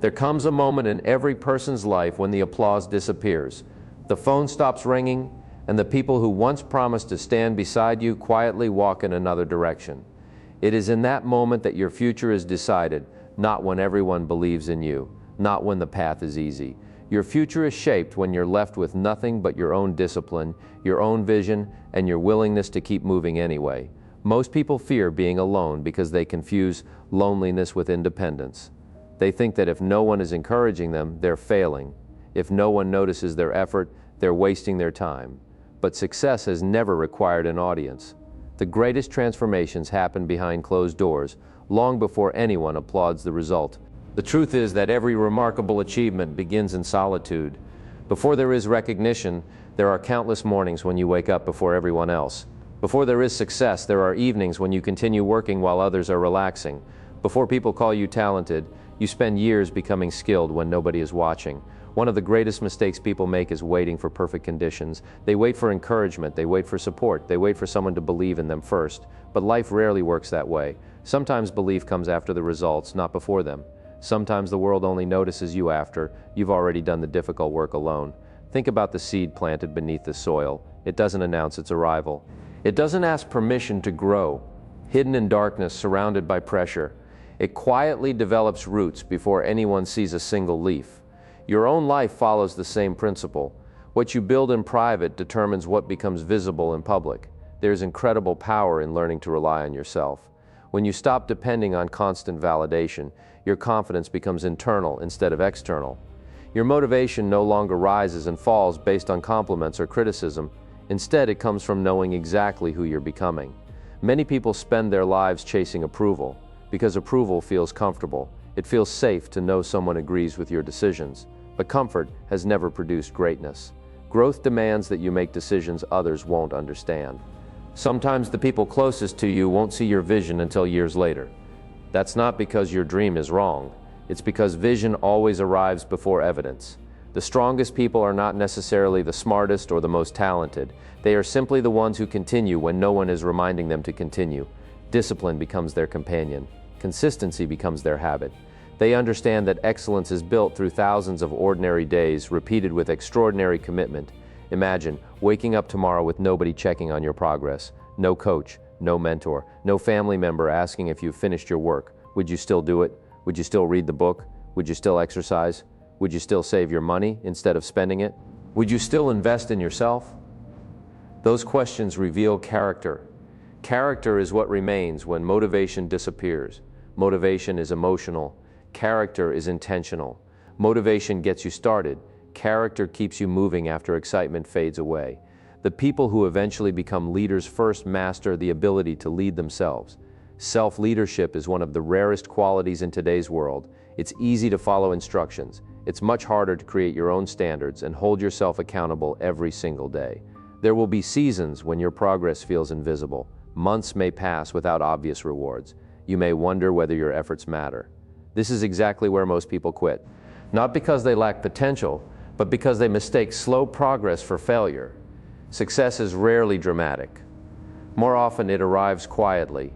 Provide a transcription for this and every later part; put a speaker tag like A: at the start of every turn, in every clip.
A: There comes a moment in every person's life when the applause disappears. The phone stops ringing, and the people who once promised to stand beside you quietly walk in another direction. It is in that moment that your future is decided, not when everyone believes in you, not when the path is easy. Your future is shaped when you're left with nothing but your own discipline, your own vision, and your willingness to keep moving anyway. Most people fear being alone because they confuse loneliness with independence. They think that if no one is encouraging them, they're failing. If no one notices their effort, they're wasting their time. But success has never required an audience. The greatest transformations happen behind closed doors, long before anyone applauds the result. The truth is that every remarkable achievement begins in solitude. Before there is recognition, there are countless mornings when you wake up before everyone else. Before there is success, there are evenings when you continue working while others are relaxing. Before people call you talented, you spend years becoming skilled when nobody is watching. One of the greatest mistakes people make is waiting for perfect conditions. They wait for encouragement, they wait for support, they wait for someone to believe in them first. But life rarely works that way. Sometimes belief comes after the results, not before them. Sometimes the world only notices you after you've already done the difficult work alone. Think about the seed planted beneath the soil. It doesn't announce its arrival. It doesn't ask permission to grow. Hidden in darkness, surrounded by pressure, it quietly develops roots before anyone sees a single leaf. Your own life follows the same principle. What you build in private determines what becomes visible in public. There's incredible power in learning to rely on yourself. When you stop depending on constant validation, your confidence becomes internal instead of external. Your motivation no longer rises and falls based on compliments or criticism. Instead, it comes from knowing exactly who you're becoming. Many people spend their lives chasing approval because approval feels comfortable. It feels safe to know someone agrees with your decisions. But comfort has never produced greatness. Growth demands that you make decisions others won't understand. Sometimes the people closest to you won't see your vision until years later. That's not because your dream is wrong. It's because vision always arrives before evidence. The strongest people are not necessarily the smartest or the most talented. They are simply the ones who continue when no one is reminding them to continue. Discipline becomes their companion. Consistency becomes their habit. They understand that excellence is built through thousands of ordinary days, repeated with extraordinary commitment. Imagine waking up tomorrow with nobody checking on your progress. No coach, no mentor, no family member asking if you've finished your work. Would you still do it? Would you still read the book? Would you still exercise? Would you still save your money instead of spending it? Would you still invest in yourself? Those questions reveal character. Character is what remains when motivation disappears. Motivation is emotional. Character is intentional. Motivation gets you started. Character keeps you moving after excitement fades away. The people who eventually become leaders first master the ability to lead themselves. Self-leadership is one of the rarest qualities in today's world. It's easy to follow instructions. It's much harder to create your own standards and hold yourself accountable every single day. There will be seasons when your progress feels invisible. Months may pass without obvious rewards. You may wonder whether your efforts matter. This is exactly where most people quit. Not because they lack potential, but because they mistake slow progress for failure. Success is rarely dramatic. More often it arrives quietly.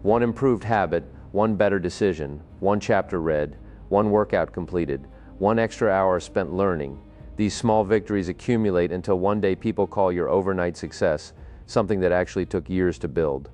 A: One improved habit, one better decision, one chapter read, one workout completed, one extra hour spent learning. These small victories accumulate until one day people call your overnight success something that actually took years to build.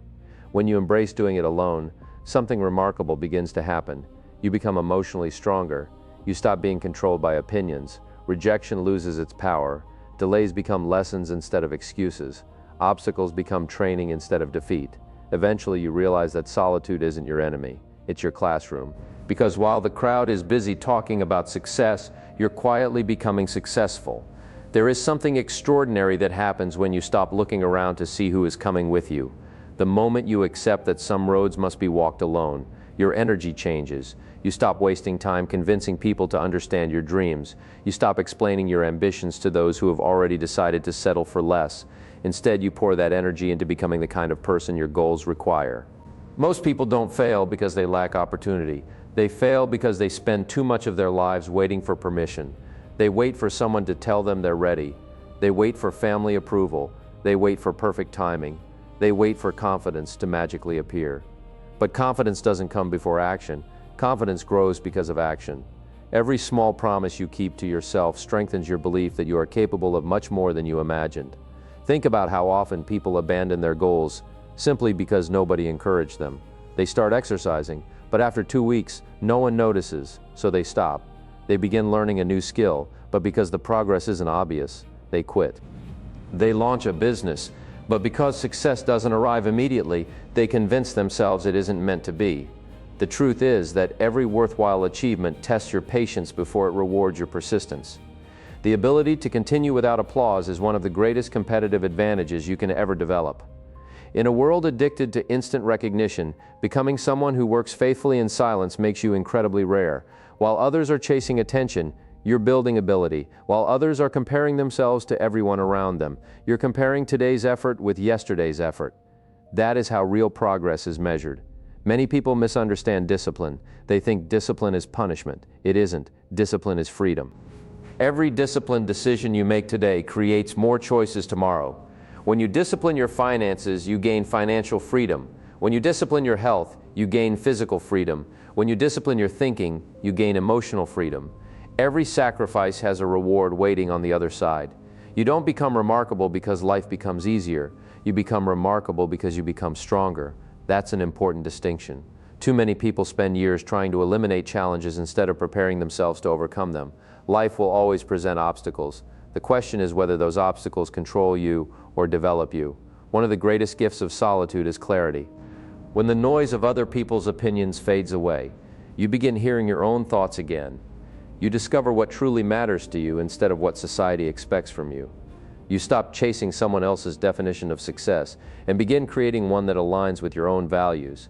A: When you embrace doing it alone, something remarkable begins to happen. You become emotionally stronger. You stop being controlled by opinions. Rejection loses its power. Delays become lessons instead of excuses. Obstacles become training instead of defeat. Eventually you realize that solitude isn't your enemy. It's your classroom. Because while the crowd is busy talking about success, you're quietly becoming successful. There is something extraordinary that happens when you stop looking around to see who is coming with you. The moment you accept that some roads must be walked alone, your energy changes. You stop wasting time convincing people to understand your dreams. You stop explaining your ambitions to those who have already decided to settle for less. Instead, you pour that energy into becoming the kind of person your goals require. Most people don't fail because they lack opportunity. They fail because they spend too much of their lives waiting for permission. They wait for someone to tell them they're ready. They wait for family approval. They wait for perfect timing. They wait for confidence to magically appear. But confidence doesn't come before action. Confidence grows because of action. Every small promise you keep to yourself strengthens your belief that you are capable of much more than you imagined. Think about how often people abandon their goals simply because nobody encouraged them. They start exercising, but after 2 weeks, no one notices, so they stop. They begin learning a new skill, but because the progress isn't obvious, they quit. They launch a business, but because success doesn't arrive immediately, they convince themselves it isn't meant to be. The truth is that every worthwhile achievement tests your patience before it rewards your persistence. The ability to continue without applause is one of the greatest competitive advantages you can ever develop. In a world addicted to instant recognition, becoming someone who works faithfully in silence makes you incredibly rare. While others are chasing attention, you're building ability. While others are comparing themselves to everyone around them, you're comparing today's effort with yesterday's effort. That is how real progress is measured. Many people misunderstand discipline. They think discipline is punishment. It isn't. Discipline is freedom. Every disciplined decision you make today creates more choices tomorrow. When you discipline your finances, you gain financial freedom. When you discipline your health, you gain physical freedom. When you discipline your thinking, you gain emotional freedom. Every sacrifice has a reward waiting on the other side. You don't become remarkable because life becomes easier. You become remarkable because you become stronger. That's an important distinction. Too many people spend years trying to eliminate challenges instead of preparing themselves to overcome them. Life will always present obstacles. The question is whether those obstacles control you or develop you. One of the greatest gifts of solitude is clarity. When the noise of other people's opinions fades away, you begin hearing your own thoughts again. You discover what truly matters to you instead of what society expects from you. You stop chasing someone else's definition of success and begin creating one that aligns with your own values.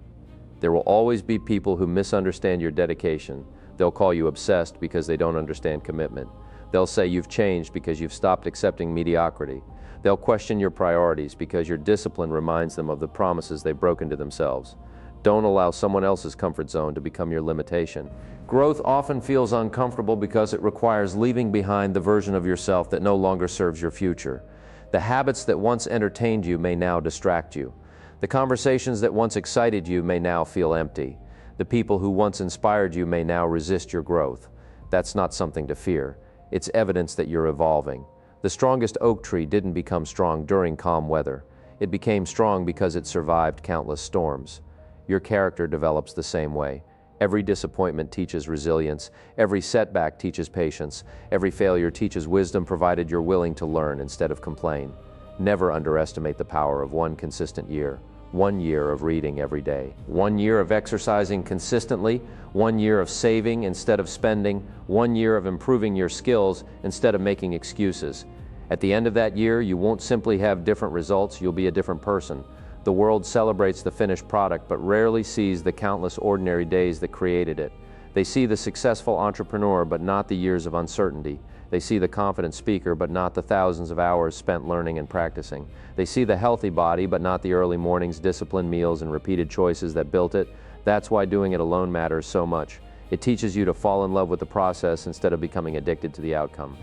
A: There will always be people who misunderstand your dedication. They'll call you obsessed because they don't understand commitment. They'll say you've changed because you've stopped accepting mediocrity. They'll question your priorities because your discipline reminds them of the promises they've broken to themselves. Don't allow someone else's comfort zone to become your limitation. Growth often feels uncomfortable because it requires leaving behind the version of yourself that no longer serves your future. The habits that once entertained you may now distract you. The conversations that once excited you may now feel empty. The people who once inspired you may now resist your growth. That's not something to fear. It's evidence that you're evolving. The strongest oak tree didn't become strong during calm weather. It became strong because it survived countless storms. Your character develops the same way. Every disappointment teaches resilience. Every setback teaches patience. Every failure teaches wisdom, provided you're willing to learn instead of complain. Never underestimate the power of one consistent year. 1 year of reading every day. 1 year of exercising consistently. 1 year of saving instead of spending. 1 year of improving your skills instead of making excuses. At the end of that year, you won't simply have different results, you'll be a different person. The world celebrates the finished product, but rarely sees the countless ordinary days that created it. They see the successful entrepreneur, but not the years of uncertainty. They see the confident speaker, but not the thousands of hours spent learning and practicing. They see the healthy body, but not the early mornings, disciplined meals, and repeated choices that built it. That's why doing it alone matters so much. It teaches you to fall in love with the process instead of becoming addicted to the outcome.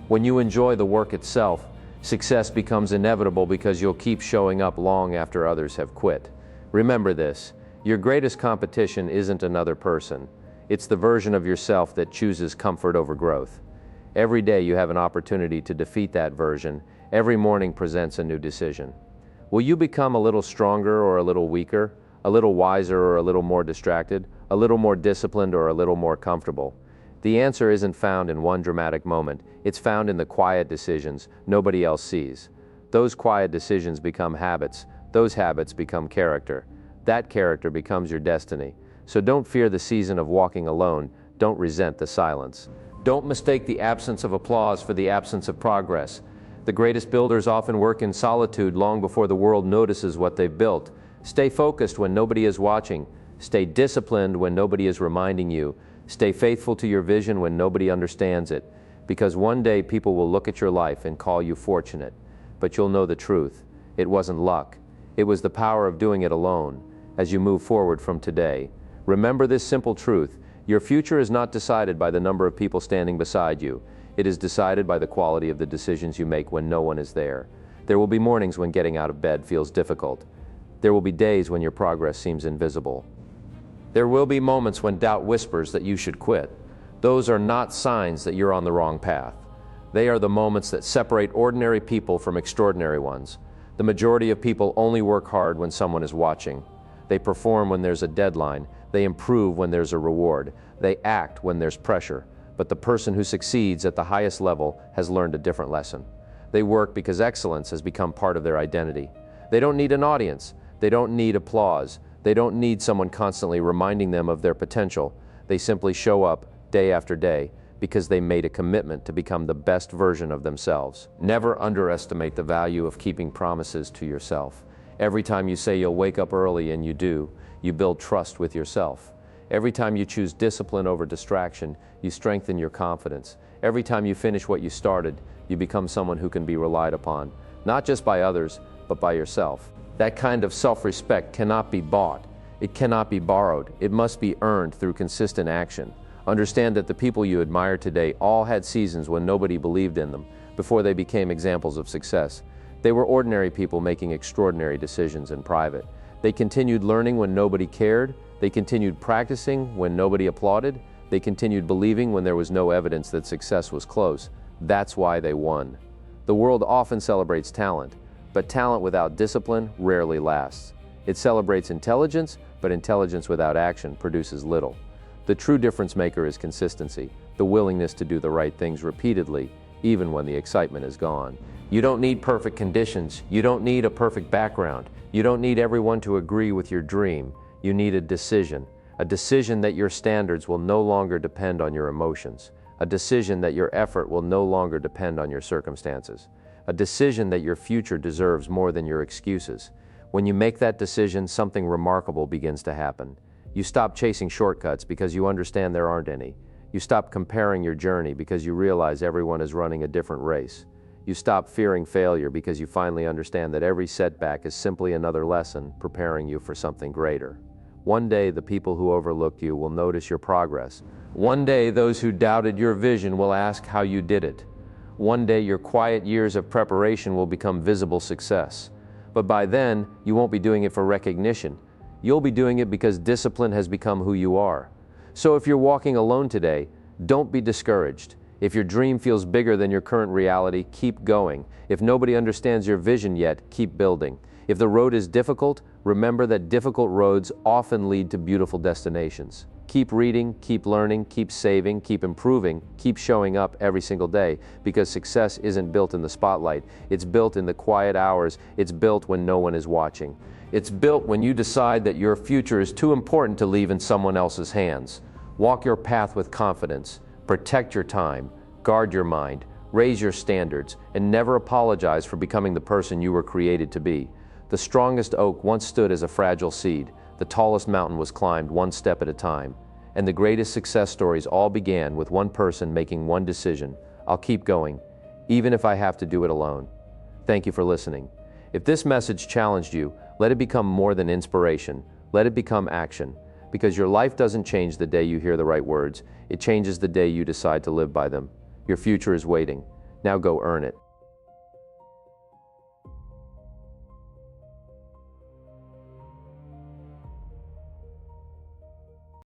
A: When you enjoy the work itself, success becomes inevitable because you'll keep showing up long after others have quit. Remember this, your greatest competition isn't another person. It's the version of yourself that chooses comfort over growth. Every day you have an opportunity to defeat that version. Every morning presents a new decision. Will you become a little stronger or a little weaker, a little wiser or a little more distracted, a little more disciplined or a little more comfortable? The answer isn't found in one dramatic moment. It's found in the quiet decisions nobody else sees. Those quiet decisions become habits. Those habits become character. That character becomes your destiny. So don't fear the season of walking alone. Don't resent the silence. Don't mistake the absence of applause for the absence of progress. The greatest builders often work in solitude long before the world notices what they've built. Stay focused when nobody is watching. Stay disciplined when nobody is reminding you. Stay faithful to your vision when nobody understands it, because one day people will look at your life and call you fortunate, but you'll know the truth. It wasn't luck. It was the power of doing it alone. As you move forward from today, remember this simple truth. Your future is not decided by the number of people standing beside you. It is decided by the quality of the decisions you make when no one is there. There will be mornings when getting out of bed feels difficult. There will be days when your progress seems invisible. There will be moments when doubt whispers that you should quit. Those are not signs that you're on the wrong path. They are the moments that separate ordinary people from extraordinary ones. The majority of people only work hard when someone is watching. They perform when there's a deadline. They improve when there's a reward. They act when there's pressure. But the person who succeeds at the highest level has learned a different lesson. They work because excellence has become part of their identity. They don't need an audience. They don't need applause. They don't need someone constantly reminding them of their potential. They simply show up day after day because they made a commitment to become the best version of themselves. Never underestimate the value of keeping promises to yourself. Every time you say you'll wake up early and you do, you build trust with yourself. Every time you choose discipline over distraction, you strengthen your confidence. Every time you finish what you started, you become someone who can be relied upon, not just by others, but by yourself. That kind of self-respect cannot be bought. It cannot be borrowed. It must be earned through consistent action. Understand that the people you admire today all had seasons when nobody believed in them, before they became examples of success. They were ordinary people making extraordinary decisions in private. They continued learning when nobody cared. They continued practicing when nobody applauded. They continued believing when there was no evidence that success was close. That's why they won. The world often celebrates talent, but talent without discipline rarely lasts. It celebrates intelligence, but intelligence without action produces little. The true difference maker is consistency, the willingness to do the right things repeatedly, even when the excitement is gone. You don't need perfect conditions. You don't need a perfect background. You don't need everyone to agree with your dream. You need a decision that your standards will no longer depend on your emotions, a decision that your effort will no longer depend on your circumstances, a decision that your future deserves more than your excuses. When you make that decision, something remarkable begins to happen. You stop chasing shortcuts because you understand there aren't any. You stop comparing your journey because you realize everyone is running a different race. You stop fearing failure because you finally understand that every setback is simply another lesson preparing you for something greater. One day, the people who overlooked you will notice your progress. One day, those who doubted your vision will ask how you did it. One day, your quiet years of preparation will become visible success. But by then, you won't be doing it for recognition. You'll be doing it because discipline has become who you are. So if you're walking alone today, don't be discouraged. If your dream feels bigger than your current reality, keep going. If nobody understands your vision yet, keep building. If the road is difficult, remember that difficult roads often lead to beautiful destinations. Keep reading, keep learning, keep saving, keep improving, keep showing up every single day, because success isn't built in the spotlight. It's built in the quiet hours. It's built when no one is watching. It's built when you decide that your future is too important to leave in someone else's hands. Walk your path with confidence. Protect your time. Guard your mind. Raise your standards. And never apologize for becoming the person you were created to be. The strongest oak once stood as a fragile seed. The tallest mountain was climbed one step at a time. And the greatest success stories all began with one person making one decision. I'll keep going, even if I have to do it alone. Thank you for listening. If this message challenged you, let it become more than inspiration. Let it become action. Because your life doesn't change the day you hear the right words. It changes the day you decide to live by them. Your future is waiting. Now go earn it.